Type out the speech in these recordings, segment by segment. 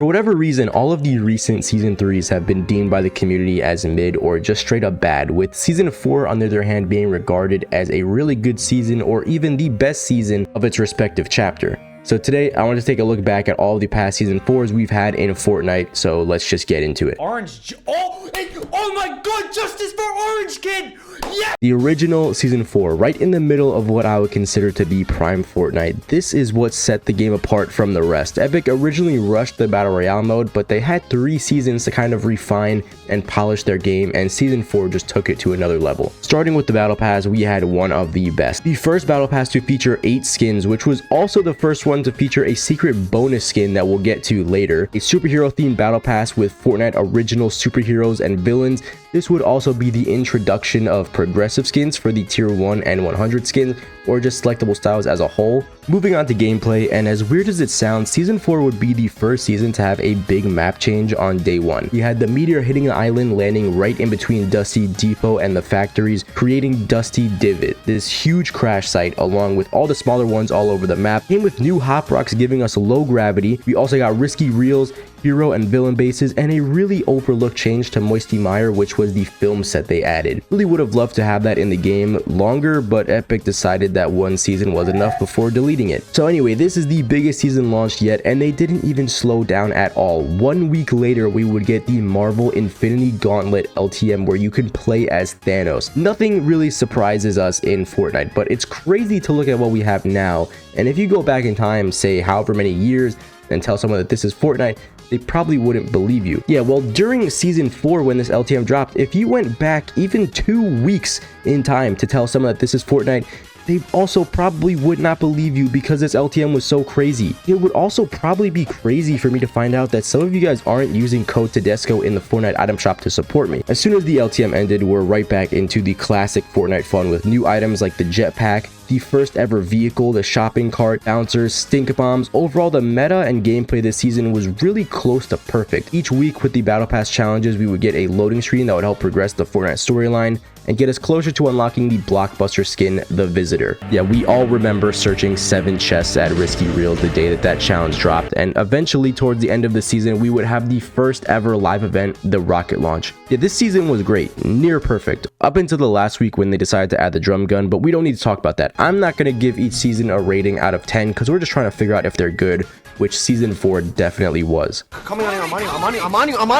For whatever reason, all of the recent Season 3s have been deemed by the community as mid or just straight up bad, with Season 4 on the other hand being regarded as a really good season or even the best season of its respective chapter. So today, I want to take a look back at all of the past Season 4s we've had in Fortnite, so let's just get into it. Oh my god, justice for Orange Kid! Yeah! The original Season 4, right in the middle of what I would consider to be prime Fortnite. This is what set the game apart from the rest. Epic originally rushed the Battle Royale mode, but they had 3 seasons to kind of refine and polish their game, and Season 4 just took it to another level. Starting with the Battle Pass, we had one of the best. The first Battle Pass to feature 8 skins, which was also the first one to feature a secret bonus skin that we'll get to later. A superhero themed Battle Pass with Fortnite original superheroes and villains. This would also be the introduction of progressive skins for the tier 1 and 100 skins, or just selectable styles as a whole. Moving on to gameplay, and as weird as it sounds, Season 4 would be the first season to have a big map change on day 1. We had the meteor hitting the island, landing right in between Dusty Depot and the factories, creating Dusty Divot, this huge crash site, along with all the smaller ones all over the map. Came with new hop rocks giving us low gravity. We also got risky reels, hero and villain bases, and a really overlooked change to Moisty Mire, which was the film set they added. Really would have loved to have that in the game longer, but Epic decided that one season was enough before deleting it. So anyway, this is the biggest season launched yet, and they didn't even slow down at all. 1 week later, we would get the Marvel Infinity Gauntlet LTM where you can play as Thanos. Nothing really surprises us in Fortnite, but it's crazy to look at what we have now, and if you go back in time, say however many years, and tell someone that this is Fortnite, they probably wouldn't believe you. Yeah, well, during Season 4 when this LTM dropped, if you went back even 2 weeks in time to tell someone that this is Fortnite, they also probably would not believe you because this LTM was so crazy. It would also probably be crazy for me to find out that some of you guys aren't using code Tedesco in the Fortnite item shop to support me. As soon as the LTM ended, we're right back into the classic Fortnite fun with new items like the jetpack, the first ever vehicle, the shopping cart, bouncers, stink bombs. Overall, the meta and gameplay this season was really close to perfect. Each week with the Battle Pass challenges, we would get a loading screen that would help progress the Fortnite storyline and get us closer to unlocking the blockbuster skin, the Visitor. Yeah, we all remember searching 7 chests at Risky Reels the day that challenge dropped, and eventually towards the end of the season, we would have the first ever live event, the rocket launch. Yeah, this season was great, near perfect, up until the last week when they decided to add the drum gun, but we don't need to talk about that. I'm not going to give each season a rating out of 10 because we're just trying to figure out if they're good, which Season 4 definitely was. I'm on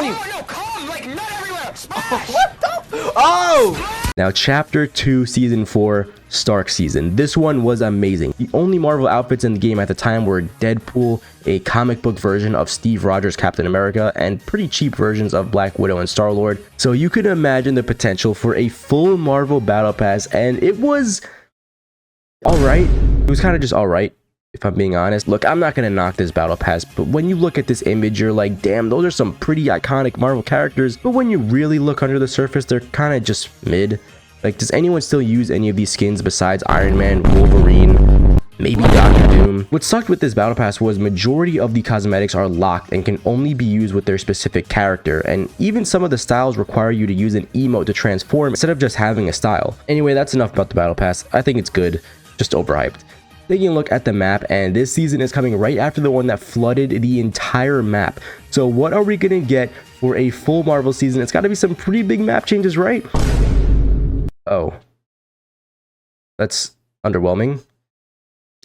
you. No, come, like, not everywhere. What the? Oh! Now, Chapter 2, Season 4, Stark Season. This one was amazing. The only Marvel outfits in the game at the time were Deadpool, a comic book version of Steve Rogers' Captain America, and pretty cheap versions of Black Widow and Star-Lord. So you can imagine the potential for a full Marvel Battle Pass, and it was alright. It was kind of just alright, if I'm being honest. Look, I'm not going to knock this Battle Pass, but when you look at this image, you're like, damn, those are some pretty iconic Marvel characters. But when you really look under the surface, they're kind of just mid. Like, does anyone still use any of these skins besides Iron Man, Wolverine, maybe Doctor Doom? What sucked with this Battle Pass was majority of the cosmetics are locked and can only be used with their specific character, and even some of the styles require you to use an emote to transform instead of just having a style. Anyway, that's enough about the Battle Pass. I think it's good, just overhyped. Taking a look at the map, and this season is coming right after the one that flooded the entire map. So what are we gonna get for a full Marvel season? It's gotta be some pretty big map changes, right? Oh. That's underwhelming.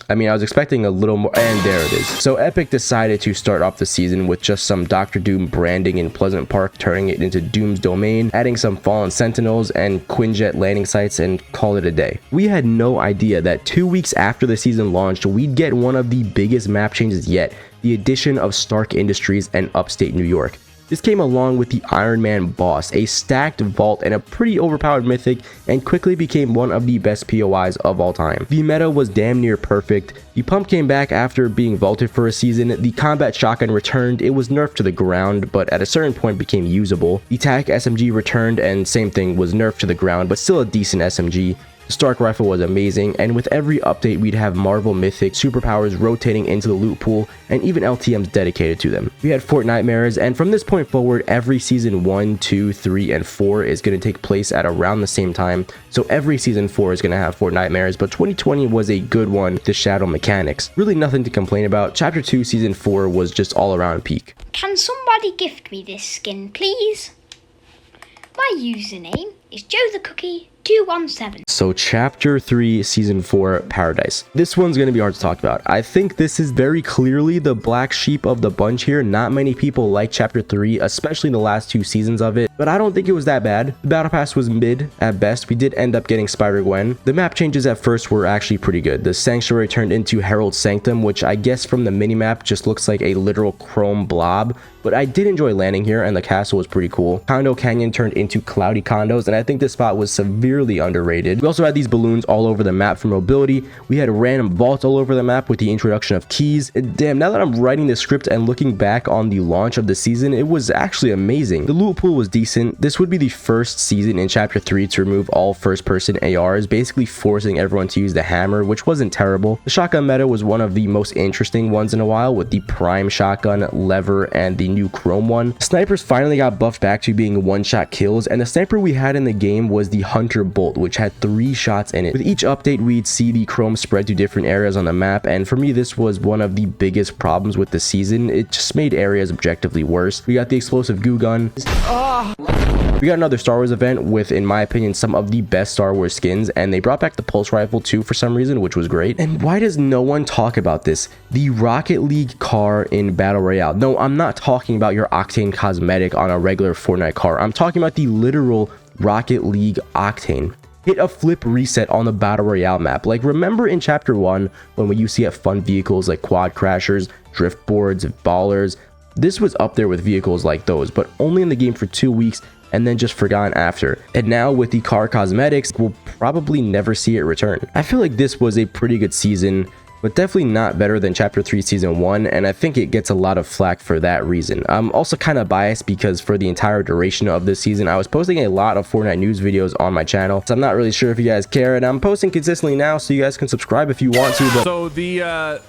I mean, I was expecting a little more, and there it is. So Epic decided to start off the season with just some Doctor Doom branding in Pleasant Park, turning it into Doom's Domain, adding some Fallen Sentinels and Quinjet landing sites, and call it a day. We had no idea that 2 weeks after the season launched, we'd get one of the biggest map changes yet, the addition of Stark Industries and Upstate New York. This came along with the Iron Man boss, a stacked vault and a pretty overpowered mythic, and quickly became one of the best POIs of all time. The meta was damn near perfect. The pump came back after being vaulted for a season. The combat shotgun returned. It was nerfed to the ground, but at a certain point became usable. The TAC SMG returned, and same thing, was nerfed to the ground, but still a decent SMG. The Stark rifle was amazing, and with every update we'd have Marvel Mythic superpowers rotating into the loot pool, and even LTMs dedicated to them. We had Fortnitemares, and from this point forward, every season 1, 2, 3, and 4 is going to take place at around the same time, so every season 4 is going to have Fortnitemares, but 2020 was a good one with the shadow mechanics. Really nothing to complain about. Chapter 2 Season 4 was just all around peak. Can somebody gift me this skin, please? My username is Joe the Cookie 217. So chapter 3 season 4 Paradise. This one's going to be hard to talk about. I think this is very clearly the black sheep of the bunch here. Not many people like chapter 3, especially the last 2 seasons of it, but I don't think it was that bad. The battle pass was mid at best. We did end up getting Spider-Gwen. The map changes at first were actually pretty good. The sanctuary turned into Herald Sanctum, which I guess from the minimap just looks like a literal chrome blob, but I did enjoy landing here and the castle was pretty cool. Condo Canyon turned into Cloudy Condos, and I think this spot was severely underrated. We also had these balloons all over the map for mobility. We had random vaults all over the map with the introduction of keys. And damn, now that I'm writing the script and looking back on the launch of the season, it was actually amazing. The loot pool was decent. This would be the first season in chapter 3 to remove all first-person ARs, basically forcing everyone to use the hammer, which wasn't terrible. The shotgun meta was one of the most interesting ones in a while, with the prime shotgun, lever, and the new chrome one. Snipers finally got buffed back to being one-shot kills, and the sniper we had in the game was the Hunter Bolt, which had 3 shots in it. With each update, we'd see the chrome spread to different areas on the map, and for me, this was one of the biggest problems with the season. It just made areas objectively worse. We got the explosive goo gun. We got another Star Wars event with, in my opinion, some of the best Star Wars skins, and they brought back the pulse rifle too for some reason, which was great. And why does no one talk about this? The Rocket League car in Battle Royale. No, I'm not talking about your Octane cosmetic on a regular Fortnite car. I'm talking about the literal Rocket League Octane. Hit a flip reset on the Battle Royale map. Like, remember in chapter 1 when we used to get fun vehicles like quad crashers, drift boards, ballers? This was up there with vehicles like those, but only in the game for 2 weeks and then just forgotten after. And now with the car cosmetics, we'll probably never see it return. I feel like this was a pretty good season, but definitely not better than chapter 3 season 1, and I think it gets a lot of flack for that reason. I'm also kind of biased because for the entire duration of this season, I was posting a lot of Fortnite news videos on my channel, so I'm not really sure if you guys care, and I'm posting consistently now, so you guys can subscribe if you want to. But so the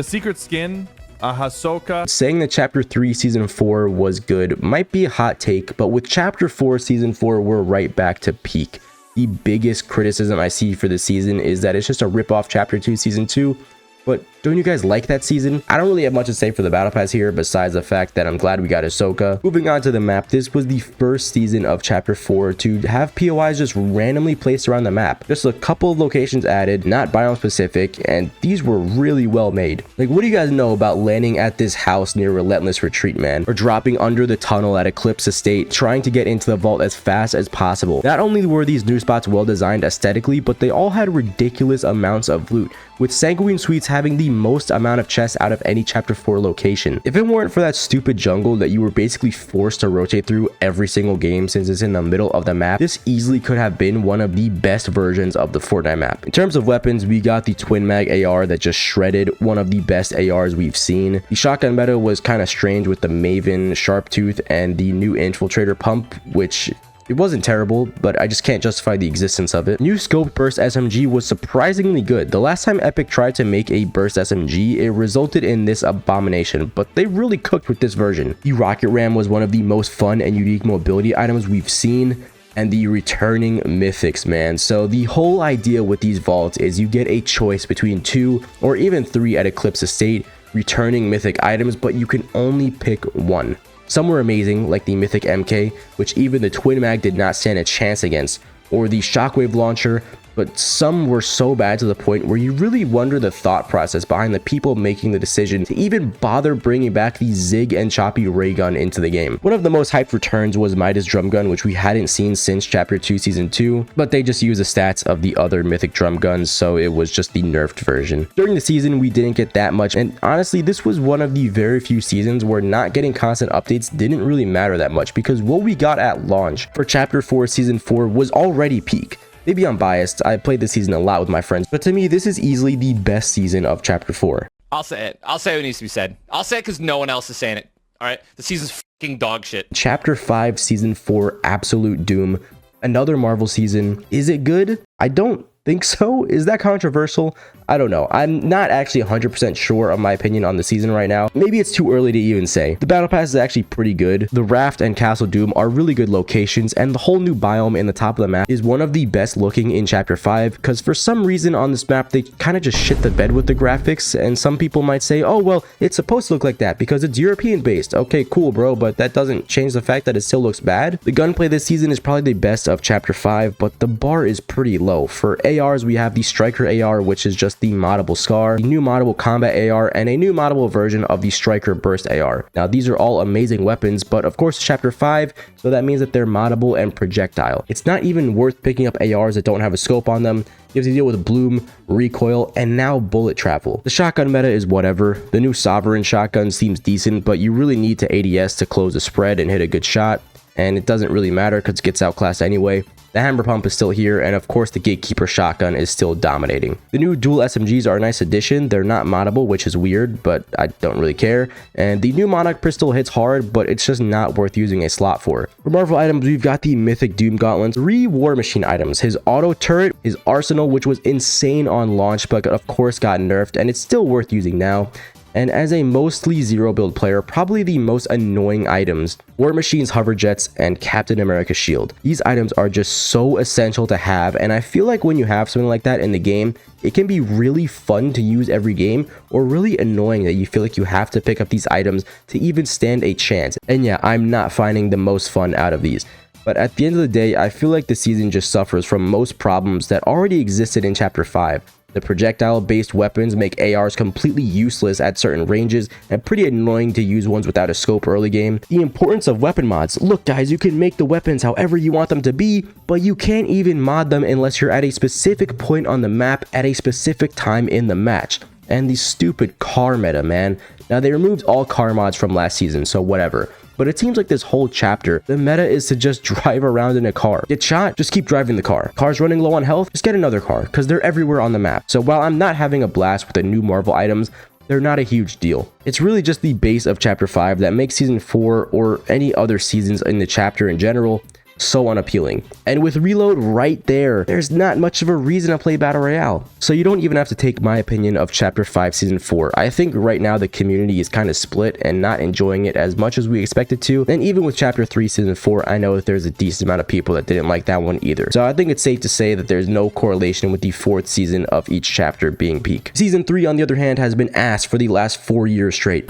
secret skin, Hasoka. Saying that chapter 3 season 4 was good might be a hot take, but with chapter 4 season 4, we're right back to peak. The biggest criticism I see for the season is that it's just a rip-off chapter 2 season 2. But don't you guys like that season? I don't really have much to say for the battle pass here besides the fact that I'm glad we got Ahsoka. Moving on to the map, this was the first season of chapter 4 to have POIs just randomly placed around the map. Just a couple of locations added, not biome specific, and these were really well made. Like, what do you guys know about landing at this house near Relentless Retreat, man? Or dropping under the tunnel at Eclipse Estate, trying to get into the vault as fast as possible. Not only were these new spots well designed aesthetically, but they all had ridiculous amounts of loot, with Sanguine Suites having the most amount of chests out of any chapter 4 location. If it weren't for that stupid jungle that you were basically forced to rotate through every single game since it's in the middle of the map, this easily could have been one of the best versions of the Fortnite map. In terms of weapons, we got the Twin Mag AR that just shredded, one of the best ARs we've seen. The shotgun meta was kind of strange with the Maven, Sharptooth, and the new Infiltrator pump, which it wasn't terrible, but I just can't justify the existence of it. New Scope Burst SMG was surprisingly good. The last time Epic tried to make a Burst SMG, it resulted in this abomination, but they really cooked with this version. The Rocket Ram was one of the most fun and unique mobility items we've seen, and the returning mythics, man. So the whole idea with these vaults is you get a choice between 2 or even 3 at Eclipse Estate returning mythic items, but you can only pick one. Some were amazing, like the Mythic MK, which even the Twin Mag did not stand a chance against, or the Shockwave Launcher, but some were so bad to the point where you really wonder the thought process behind the people making the decision to even bother bringing back the Zig and Choppy Ray Gun into the game. One of the most hyped returns was Midas Drum Gun, which we hadn't seen since Chapter 2 Season 2, but they just used the stats of the other Mythic Drum Guns, so it was just the nerfed version. During the season, we didn't get that much, and honestly, this was one of the very few seasons where not getting constant updates didn't really matter that much, because what we got at launch for Chapter 4 Season 4 was already peak. Maybe I'm biased, I played this season a lot with my friends, but to me, this is easily the best season of Chapter 4. I'll say it. I'll say what needs to be said. I'll say it because no one else is saying it. All right? The season's fucking dog shit. Chapter 5, Season 4, Absolute Doom. Another Marvel season. Is it good? I don't think so. Is that controversial? I don't know. I'm not actually 100% sure of my opinion on the season right now. Maybe it's too early to even say. The battle pass is actually pretty good. The raft and Castle Doom are really good locations, and the whole new biome in the top of the map is one of the best looking in chapter 5, because for some reason on this map they kind of just shit the bed with the graphics, and some people might say, oh well, it's supposed to look like that because it's European based. Okay, cool bro, but that doesn't change the fact that it still looks bad. The gunplay this season is probably the best of chapter 5, but the bar is pretty low. For ARs, we have the Striker AR, which is just the moddable Scar, the new moddable Combat AR, and a new moddable version of the Striker Burst AR. Now these are all amazing weapons, but of course chapter 5, so that means that they're moddable and projectile. It's not even worth picking up ARs that don't have a scope on them. You have to deal with bloom, recoil, and now bullet travel. The shotgun meta is whatever. The new Sovereign shotgun seems decent, but you really need to ADS to close the spread and hit a good shot, and it doesn't really matter because it gets outclassed anyway. The hammer pump is still here, and of course the Gatekeeper shotgun is still dominating. The new dual SMGs are a nice addition. They're not moddable, which is weird, but I don't really care. And the new Monarch pistol hits hard, but it's just not worth using a slot for. For Marvel items, we've got the Mythic Doom Gauntlets, 3 War Machine items, his auto turret, his arsenal, which was insane on launch, but of course got nerfed, and it's still worth using now. And as a mostly zero build player, probably the most annoying items, War Machine's hover jets and Captain America's shield. These items are just so essential to have, and I feel like when you have something like that in the game, it can be really fun to use every game, or really annoying that you feel like you have to pick up these items to even stand a chance. And yeah, I'm not finding the most fun out of these. But at the end of the day, I feel like the season just suffers from most problems that already existed in chapter 5. The projectile-based weapons make ARs completely useless at certain ranges and pretty annoying to use ones without a scope early game. The importance of weapon mods. Look guys, you can make the weapons however you want them to be, but you can't even mod them unless you're at a specific point on the map at a specific time in the match. And the stupid car meta, man. Now they removed all car mods from last season, so whatever. But it seems like this whole chapter, the meta is to just drive around in a car. Get shot? Just keep driving the car. Car's running low on health? Just get another car, because they're everywhere on the map. So while I'm not having a blast with the new Marvel items, they're not a huge deal. It's really just the base of chapter 5 that makes season 4 or any other seasons in the chapter in general so unappealing. And with reload right there, there's not much of a reason to play Battle Royale. So you don't even have to take my opinion of Chapter 5 Season 4. I think right now the community is kind of split and not enjoying it as much as we expected to. And even with Chapter 3 Season 4, I know that there's a decent amount of people that didn't like that one either. So I think it's safe to say that there's no correlation with the 4th season of each chapter being peak. Season 3, on the other hand, has been ass for the last 4 years straight.